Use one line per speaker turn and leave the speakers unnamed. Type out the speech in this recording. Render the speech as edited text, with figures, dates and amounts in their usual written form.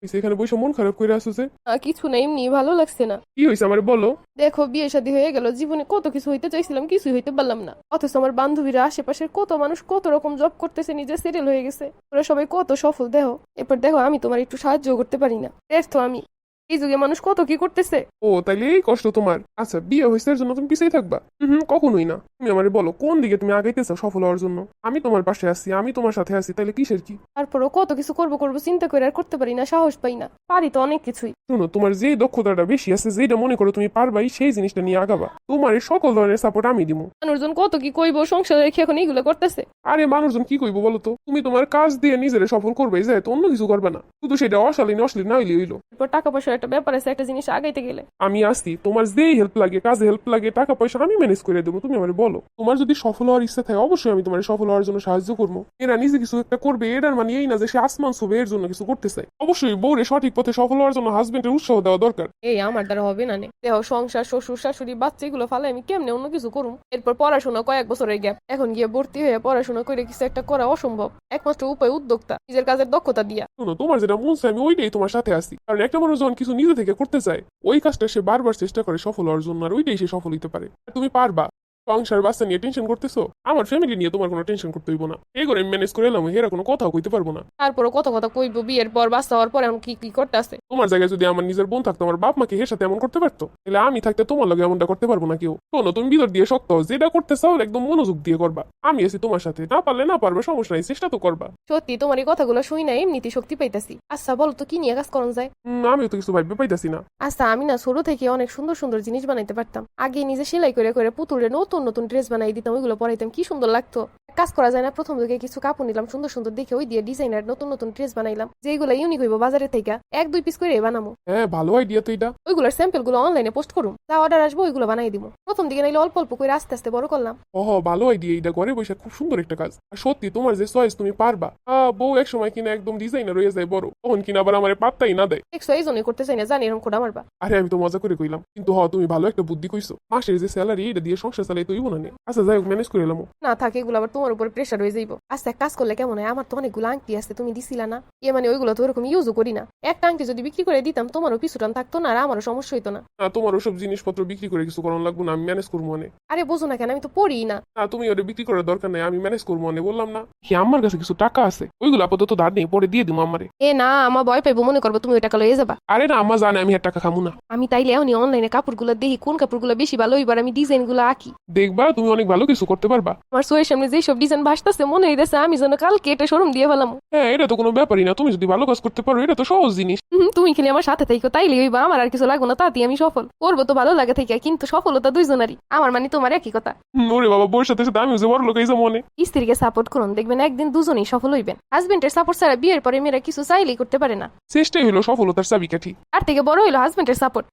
এখানে বসে মন খারাপ করে আসছে।
কিছু না, এমনি ভালো লাগছে না।
কি হয়েছে আমার বলো।
দেখো, বিয়ে শাদী হয়ে গেল, জীবনে কত কিছু হইতে চাইছিলাম, কিছুই হইতে পারলাম না। অথচ আমার বান্ধবীরা আশেপাশের কত মানুষ কত রকম জব করতেছে, নিজে সেটেল হয়ে গেছে, ওরা সবাই কত সফল। দেখো এরপর দেখো আমি তোমার একটু সাহায্য করতে পারি না। তো আমি এই যুগে মানুষ কত কি করতেছে।
ও তাইলে এই কষ্ট তোমার। আচ্ছা, বিয়ে হয়েছে এর জন্য তুমি পিছিয়ে থাকবা? কখনোই না। তুমি আমারে বলো কোন দিকে তুমি আগাইতেছো সফল হওয়ার জন্য। আমি তোমার পাশে আছি, আমি তোমার সাথে আছি, তাইলে কিসের কি?
তারপরও কত কিছু করবো করবো চিন্তা করে আর করতে পারি না, সাহস পাই না। পারি তো অনেক কিছুই।
শোনো, তোমার যেই দক্ষতাটা বেশি আছে, যেটা মনে করো তুমি পারবাই, সেই জিনিসটা নিয়ে আগাবা। তোমার এই সকল ধরনের সাপোর্ট আমি দিব।
মানুষজন কত কি কইবো, সংসার রেখে এখন এইগুলো করতেছে।
আরে মানুষজন কি কইবো বলো তো? তুমি তোমার কাজ দিয়ে নিজেরে সফল করবে, যায় তো অন্য কিছু করবে না, শুধু সেটা অশালীন অশ্লীল না হইলে হইলো।
এরপর টাকা পয়সার একটা ব্যাপার আছে, একটা জিনিস আগাইতে গেলে।
আমি আসছি, তোমার যেই হেল্প লাগে, কাজে হেল্প লাগে, টাকা পয়সা আমি ম্যানেজ করে দেবো। তুমি আমার বলো, তোমার যদি সফল হওয়ার ইচ্ছা থাকে অবশ্যই আমি তোমার সফল হওয়ার জন্য সাহায্য করবো। এরা নিজে কিছু একটা করবে, এটার মানে এই না যে সে আসমান ছবে এর জন্য কিছু করতে চায়। অবশ্যই বউরে সঠিক পথে সফল হওয়ার জন্য হাজবেন্ডের উৎসাহ দেওয়া দরকার।
এই আমার দ্বারা হবে না নে। দেহ, সংসার, শ্বশুর শাশুড়ি, বাচ্চা, এগুলো ফালে আমি কেমনে অন্য কিছু করুম? এরপর পড়াশোনা কয়েক বছরের গ্যাপ, এখন গিয়ে ভর্তি হয়ে পড়াশোনা করে কিছু একটা করা অসম্ভব। একমাত্র উপায় উদ্যোক্তা, নিজের কাজের দক্ষতা দিয়া।
শোনো, তোমার যেটা মন চায় আমি ওইটাই তোমার সাথে আছি। কারণ একটা মানুষ যখন কিছু নিজে থেকে করতে চায়, ওই কাজটা সে বারবার চেষ্টা করে সফল হওয়ার জন্য, আর ওইটাই সে সফল হতে পারে। আর তুমি পারবা। সংসার বাচ্চা নিয়ে টেনশন করতেছো, আমার ফ্যামিলি নিয়ে তোমার কোনো টেনশন করতে হইব না। এই করে আমি ম্যানেজ করে এলাম, হেরা কোনো কথাও কইতে পারবো না।
তারপরও কত কথা কইবো, বিয়ের পর বাচ্চা হওয়ার পর এখন কি কি করতে আছে।
তোমার জায়গায় যদি আমার নিজের বোন থাকতো, আমার বাপ মাকে এর সাথে এমন করতে পারতো, তাহলে আমি থাকতে তোমার লগে এমনটা করতে পারবো না কেউ। শোনো, তুমি ভিতর দিয়ে শক্ত হও, যেটা করতে চাও একদম মনোযোগ দিয়ে করবা। আমি আছি তোমার সাথে, না পারলে না পারবে, সমস্যা নাই, চেষ্টা তো করবা।
সত্যি তোমার এই কথাগুলো শুই না এমনিতে শক্তি পাইতাছি। আচ্ছা বলো তো, কি নিয়ে কাজ করন যায়?
আমিও তো কিছু ভাবতে পাইতাছি না।
আচ্ছা, আমি না ছোট থেকে অনেক সুন্দর সুন্দর জিনিস বানাইতে পারতাম। আগে নিজে সেলাই করে করে পুতুলে নতুন নতুন ড্রেস বানাই দিতাম, ওইগুলো পরাইতাম, কি সুন্দর লাগতো। এক কাজ করা যায় না, প্রথম দিকে কিছু কাপড় নিলাম সুন্দর সুন্দর দেখে, ওই দিয়ে ডিজাইনার নতুন নতুন ড্রেস বানাইলাম, যেগুলো ইউনিক হইব বাজারে থেকে, এক দুই পিস করে বানাবো।
হ্যাঁ, ভালো আইডিয়া তো এটা।
ওইগুলোর স্যাম্পল গুলো অনলাইনে পোস্ট করুম, যা অর্ডার আসবো ওইগুলো বানাই দিব। প্রথম দিকে নাইলে অল্প অল্প করে আস্তে আস্তে বড় করলাম।
ভালো আইডিয়া এটা, ঘরে বসে খুব সুন্দর একটা কাজ। আর সত্যি তোমার যে চয়েস, তুমি পারবা। বউ এক সময় কিনা একদম ডিজাইনার হয়ে যায় বড়, তখন কিনা আবার আমার পাত্তাই না দেয়।
দেখছো, এই জন্যই করতে চাই না, জানি এরকম করে মারবা।
আরে আমি তো মজা করে কইলাম, কিন্তু তুমি ভালো একটা বুদ্ধি কইছো। মাসের যে স্যালারি, এটা দিয়ে সংসার চালাই তো ইবো না নে। আচ্ছা যাই হোক, ম্যানেজ করে এলাম।
না থাকে, এগুলো আবার তোমার উপর প্রেশার হয়ে যাইব। আচ্ছা, এক কাজ করলে কেমন হয়? আমার তো অনেকগুলো আংটি আছে, তুমি দিছিলা না? মানে ওইগুলো তো ওরকম ইউজও করি না। একটা আংটি যদি বিক্রি করে দিতাম, তোমারও পিছু টান থাকতো না, আর আমারও সমস্যা হইতো না।
না, তোমার ওসব জিনিসপত্র বিক্রি করে কিছু করানো লাগবে না, আমি ম্যানেজ করবো মানে।
আরে বোঝো না কেন, আমি তো পড়ি না।
না, তুমি ওটা বিক্রি করার দরকার নাই, আমি ম্যানেজ করবো মানে, বললাম না কি আমার কাছে কিছু টাকা আছে, ওইগুলো আপাতত ধার নেই, পরে দিয়ে দিব আমারে।
না, আমার ভয় পাইবো, মনে করবো তুমি ওই টাকা লয়ে যাবা।
আরে না, আমার জানে আমি আর টাকা খামু না।
আমি তাইলে এখনই অনলাইনে কাপড়গুলো দেখি, কোন কাপড়গুলো বেশি ভালো হইবার, আমি ডিজাইন গুলো আঁকি।
দেখবা তুমি অনেক ভালো কিছু করতে পারবা।
আমার চোখের সামনে যেসব ডিজাইন ভাসতেছে, মনে হইতেছে আমি যেন কালকে এটা শোরুম দিয়ে ফেলাম।
হ্যাঁ, এটা তো কোনো ব্যাপারই না, তুমি যদি ভালো কাজ করতে পারো, এটা তো সহজ জিনিস।
তুমি খালি আমার সাথে থাইকো, তাইলে হইবা, আমার আর কিছু লাগবে না, তাতেই আমি সফল। করবো তো ভালো লাগে থেকে, কিন্তু সফলতা দুইজনারই, আমার মানে তোমার একই কথা।
ওরে বাবা, বউর সাথে সাথে আমিও যে বড় লোক এই যে মনে।
স্ত্রীকে সাপোর্ট করুন, দেখবেন একদিন দুজনেই সফল হইবেন। হাজবেন্ডের সাপোর্ট ছাড়া বিয়ের পরে মেয়েরা কিছু চাইলেই করতে পারে না।
চেষ্টাই হলো সফলতার চাবিকাঠি।
আর থেকে বড় হইলো হাজবেন্ডের সাপোর্ট।